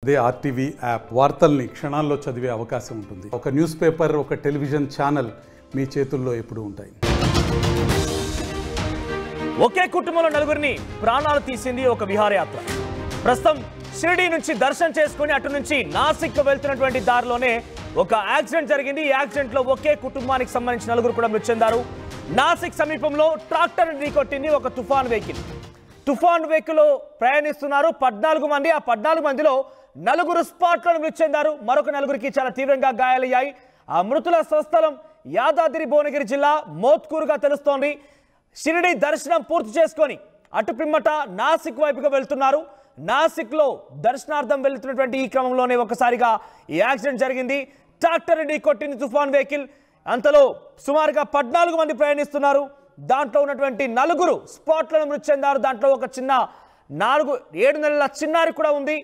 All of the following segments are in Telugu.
అదే ఆర్టీవీ యాప్ వార్తల్ని క్షణాల్లో చదివే అవకాశం ఉంటుంది. ఒక న్యూస్ పేపర్, ఒక టెలివిజన్ ఛానల్ మీ చేతుల్లో ఎప్పుడూ ఉంటాయి. ఒకే కుటుంబంలో నలుగురిని ప్రాణాలు తీసింది ఒక విహారయాత్ర. ప్రస్తుతం షిరిడీ నుంచి దర్శనం చేసుకుని అటు నుంచి నాసిక్ వెళ్తున్నటువంటి దారిలోనే ఒక యాక్సిడెంట్ జరిగింది. ఈ యాక్సిడెంట్ లో ఒకే కుటుంబానికి సంబంధించిన నలుగురు కూడా మృతి చెందారు. నాసిక్ సమీపంలో ట్రాక్టర్ ఢీకొట్టింది ఒక తుఫాన్ వెహికల్. తుఫాన్ వెహికల్ ప్రయాణిస్తున్నారు 14 మంది. ఆ 14 మందిలో నలుగురు స్పాట్లో మృతి చెందారు. మరొక నలుగురికి చాలా తీవ్రంగా గాయాలయ్యాయి. ఆ మృతుల స్వస్థలం యాదాద్రి భువనగిరి జిల్లా మోత్కూరుగా తెలుస్తోంది. షిరిడీ దర్శనం పూర్తి చేసుకొని అటు పిమ్మట నాసిక్ వైపుగా వెళ్తున్నారు. నాసిక్ లో దర్శనార్థం వెళ్తున్నటువంటి ఈ క్రమంలోనే ఒకసారిగా ఈ యాక్సిడెంట్ జరిగింది. ట్రాక్టర్ ఢీకొట్టింది తుఫాన్ వెహికల్. అంతలో సుమారుగా 14 మంది ప్రయాణిస్తున్నారు. దాంట్లో ఉన్నటువంటి నలుగురు స్పాట్లను మృతి చెందారు. దాంట్లో ఒక చిన్న 7 నెలల చిన్నారి కూడా ఉంది.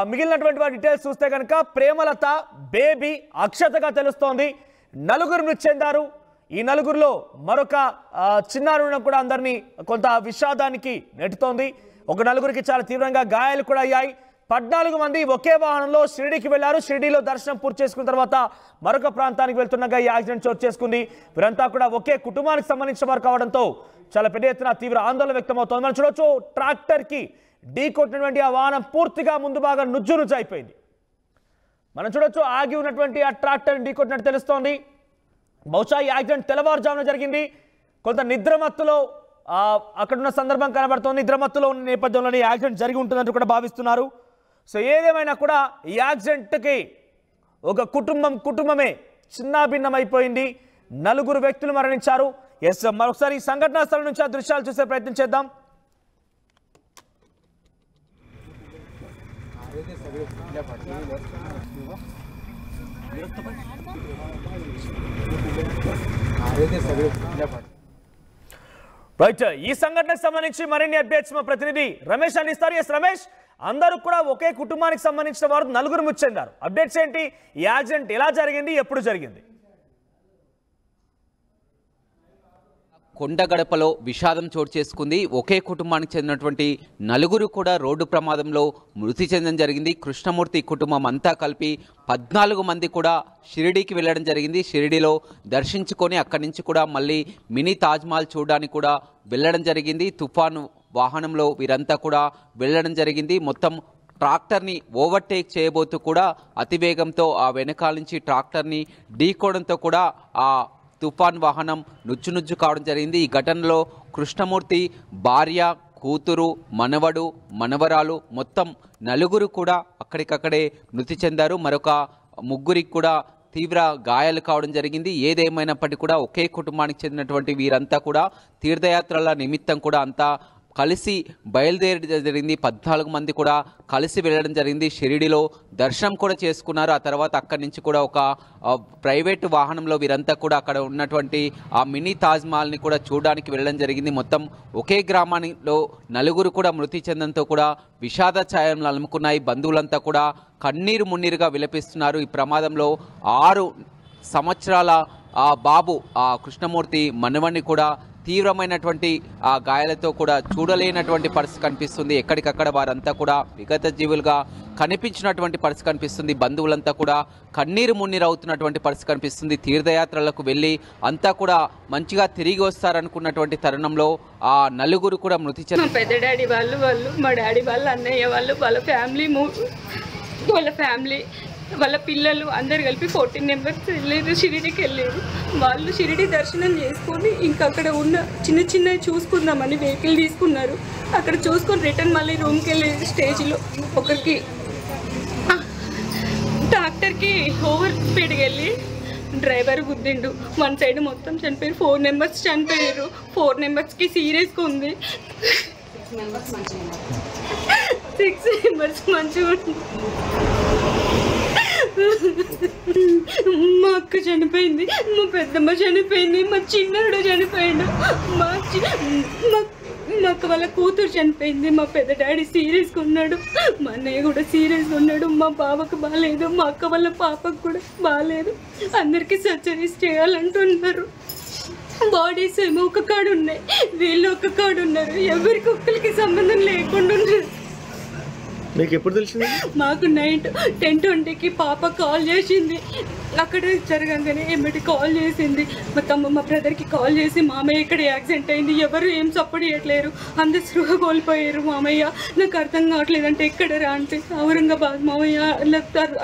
మిగిలినటువంటి డీటెయిల్స్ చూస్తే కనుక ప్రేమలత, బేబీ, అక్షతగా తెలుస్తోంది. నలుగురు మృతి చెందారు. ఈ నలుగురిలో మరొక చిన్నారులను కూడా అందరినీ కొంత విషాదానికి నెట్టుతోంది. ఒక నలుగురికి చాలా తీవ్రంగా గాయాలు కూడా అయ్యాయి. 14 మంది ఒకే వాహనంలో షిరిడీకి వెళ్లారు. షిరిడీలో దర్శనం పూర్తి చేసుకున్న తర్వాత మరొక ప్రాంతానికి వెళ్తుండగా ఈ యాక్సిడెంట్ చోటు చేసుకుంది. వీరంతా కూడా ఒకే కుటుంబానికి సంబంధించిన వారు కావడంతో చాలా పెద్ద ఎత్తున తీవ్ర ఆందోళన వ్యక్తమవుతోంది. మనం చూడొచ్చు, ట్రాక్టర్ కి ఢీ కొట్టినటువంటి ఆ వాహనం పూర్తిగా ముందు బాగా నుజ్జు అయిపోయింది. మనం చూడొచ్చు, ఆగి ఉన్నటువంటి ఆ ట్రాక్టర్ ఢీ కొట్టినట్టు తెలుస్తోంది. బహుశా ఈ యాక్సిడెంట్ తెల్లవారుజామున జరిగింది. కొంత నిద్రమత్తులో అక్కడున్న సందర్భం కనబడుతోంది. నిద్రమత్తులో ఉన్న నేపథ్యంలోనే యాక్సిడెంట్ జరిగి ఉంటుందంటూ కూడా భావిస్తున్నారు. సో ఏదేమైనా కూడా ఈ యాక్సిడెంట్కి ఒక కుటుంబమే చిన్నాభిన్నమైపోయింది. నలుగురు వ్యక్తులు మరణించారు. ఎస్, మరొకసారి ఈ సంఘటనా స్థలం నుంచి ఆ దృశ్యాలు చూసే ప్రయత్నం చేద్దాం. రైట్, ఈ సంఘటనకు సంబంధించి మరిన్ని అప్డేట్స్ మా ప్రతినిధి రమేష్ అందిస్తారు. ఎస్ రమేష్, అందరూ కూడా ఒకే కుటుంబానికి సంబంధించిన వారు నలుగురు మృతి చెందారు. అప్డేట్స్ ఏంటి? ఈ యాక్సిడెంట్ ఎలా జరిగింది, ఎప్పుడు జరిగింది? కొండగడపలో విషాదం చోటు చేసుకుంది. ఒకే కుటుంబానికి చెందినటువంటి నలుగురు కూడా రోడ్డు ప్రమాదంలో మృతి చెందడం జరిగింది. కృష్ణమూర్తి కుటుంబం అంతా కలిపి 14 మంది కూడా షిరిడీకి వెళ్ళడం జరిగింది. షిరిడీలో దర్శించుకొని అక్కడి నుంచి కూడా మళ్ళీ మినీ తాజ్మహల్ చూడడానికి కూడా వెళ్ళడం జరిగింది. తుఫాను వాహనంలో వీరంతా కూడా వెళ్ళడం జరిగింది. మొత్తం ట్రాక్టర్ని ఓవర్టేక్ చేయబోతూ కూడా అతివేగంతో ఆ వెనకాల నుంచి ట్రాక్టర్ని ఢీకోవడంతో కూడా ఆ తుఫాన్ వాహనం నుజ్జు కావడం జరిగింది. ఈ ఘటనలో కృష్ణమూర్తి భార్య, కూతురు, మనవడు, మనవరాలు మొత్తం నలుగురు కూడా అక్కడికక్కడే మృతి చెందారు. మరొక ముగ్గురికి కూడా తీవ్ర గాయాలు కావడం జరిగింది. ఏదేమైనప్పటికీ కూడా ఒకే కుటుంబానికి చెందినటువంటి వీరంతా కూడా తీర్థయాత్రల నిమిత్తం కూడా అంతా కలిసి బయలుదేరి జరిగింది. 14 మంది కూడా కలిసి వెళ్ళడం జరిగింది. షిరిడీలో దర్శనం కూడా చేసుకున్నారు. ఆ తర్వాత అక్కడి నుంచి కూడా ఒక ప్రైవేటు వాహనంలో వీరంతా కూడా అక్కడ ఉన్నటువంటి ఆ మినీ తాజ్మహల్ని కూడా చూడడానికి వెళ్ళడం జరిగింది. మొత్తం ఒకే గ్రామానిలో నలుగురు కూడా మృతి చెందడంతో కూడా విషాద ఛాయలు అలుముకున్నాయి. బంధువులంతా కూడా కన్నీరు మున్నీరుగా విలపిస్తున్నారు. ఈ ప్రమాదంలో 6 సంవత్సరాల ఆ బాబు ఆ కృష్ణమూర్తి మనవణ్ణి కూడా తీవ్రమైనటువంటి ఆ గాయాలతో కూడా చూడలేనటువంటి పరిస్థితి కనిపిస్తుంది. ఎక్కడికక్కడ వారంతా కూడా విగత జీవులుగా కనిపించినటువంటి పరిస్థితి కనిపిస్తుంది. బంధువులంతా కూడా కన్నీరు మున్నీరు అవుతున్నటువంటి పరిస్థితి కనిపిస్తుంది. తీర్థయాత్రలకు వెళ్ళి అంతా కూడా మంచిగా తిరిగి వస్తారనుకున్నటువంటి తరుణంలో ఆ నలుగురు కూడా మృతి చెందారు. మా పెద్ద డాడీ వాళ్ళు మా డాడీ వాళ్ళు, అన్నయ్య వాళ్ళు, వాళ్ళ ఫ్యామిలీ వాళ్ళ పిల్లలు అందరు కలిపి 14 మెంబర్స్ వెళ్ళారు. షిరిడీకి వెళ్ళారు. వాళ్ళు షిరిడీ దర్శనం చేసుకొని ఇంకా అక్కడ ఉన్న చిన్నవి చూసుకుందామని వెహికల్ తీసుకున్నారు. అక్కడ చూసుకొని రిటర్న్ మళ్ళీ రూమ్కి వెళ్ళే స్టేజ్లో ఒకరికి ట్రాక్టర్కి ఓవర్ స్పీడ్కి వెళ్ళి డ్రైవర్ గుద్దిండు. 1 సైడ్ మొత్తం చనిపోయారు. 4 మెంబర్స్ చనిపోయారు. 4 మెంబర్స్కి సీరియస్గా ఉంది. 6 మెంబర్స్ మంచిగా ఉంది. మా అక్క చనిపోయింది, మా పెద్దమ్మ చనిపోయింది, మా చిన్నాడు చనిపోయాడు, మా అక్క వాళ్ళ కూతురు చనిపోయింది. మా పెద్ద డాడీ సీరియస్గా ఉన్నాడు. మా అన్నయ్య కూడా సీరియస్గా ఉన్నాడు. మా బావకు బాగాలేదు, మా అక్క వాళ్ళ పాపకు కూడా బాగాలేదు. అందరికీ సర్జరీస్ చేయాలంటున్నారు. బాడీస్ ఏమో ఒక కాడు ఉన్నాయి, వీళ్ళు ఒక కాడు ఉన్నారు. ఎవరికి ఒక్కరికి సంబంధం లేకుండా ఉన్నారు. మీకు ఎప్పుడు తెలిసింది? మాకు నైట్ 10:20కి పాప కాల్ చేసింది. అక్కడ జరగంగానే ఏమిటి కాల్ చేసింది. మా బ్రదర్కి కాల్ చేసి మామయ్య ఇక్కడ యాక్సిడెంట్ అయింది, ఎవరు ఏం సపోర్ట్ చేయట్లేరు, అందరు స్పృహ కోల్పోయారు మామయ్య, నాకు అర్థం కావట్లేదు అంటే ఎక్కడ రా అంటే ఔరంగాబాద్ మామయ్య,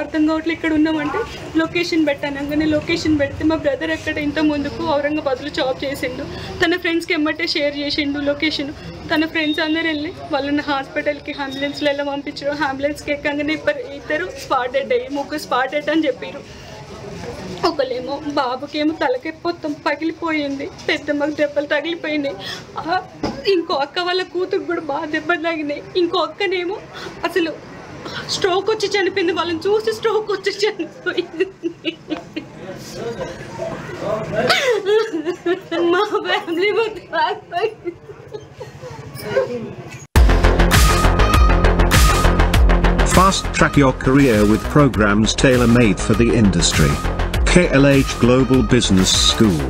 అర్థం కావట్లేదు ఇక్కడ ఉన్నామంటే లొకేషన్ పెట్టానంగానే లొకేషన్ పెడితే మా బ్రదర్ అక్కడ ఇంత ముందుకు ఔరంగాబాద్లో జాబ్ చేసిండు. తన ఫ్రెండ్స్కి ఎమ్మటే షేర్ చేసిండు లొకేషన్. తన ఫ్రెండ్స్ అందరు వెళ్ళి వాళ్ళని హాస్పిటల్కి అంబులెన్స్లో ఎలా పంపించారు. అంబులెన్స్కి ఎక్కగానే ఇద్దరు స్పాట్ డెడ్ అయ్యి, ముగ్గురు స్పాట్ డెడ్ అని చెప్పారు. ఒకళ్ళేమో బాబుకేమో తలకి మొత్తం పగిలిపోయింది, పెద్దమ్మకి దెబ్బలు తగిలిపోయినాయి. ఇంకో అక్క వాళ్ళ కూతురు కూడా బాగా దెబ్బలు తగినాయి. ఇంకో అక్కనేమో అసలు స్ట్రోక్ వచ్చి చనిపోయింది, వాళ్ళని చూసి స్ట్రోక్ వచ్చి చనిపోయింది. మా ఫ్యామిలీ మొత్తం Fast track your career with programs tailor-made for the industry. KLH Global Business School.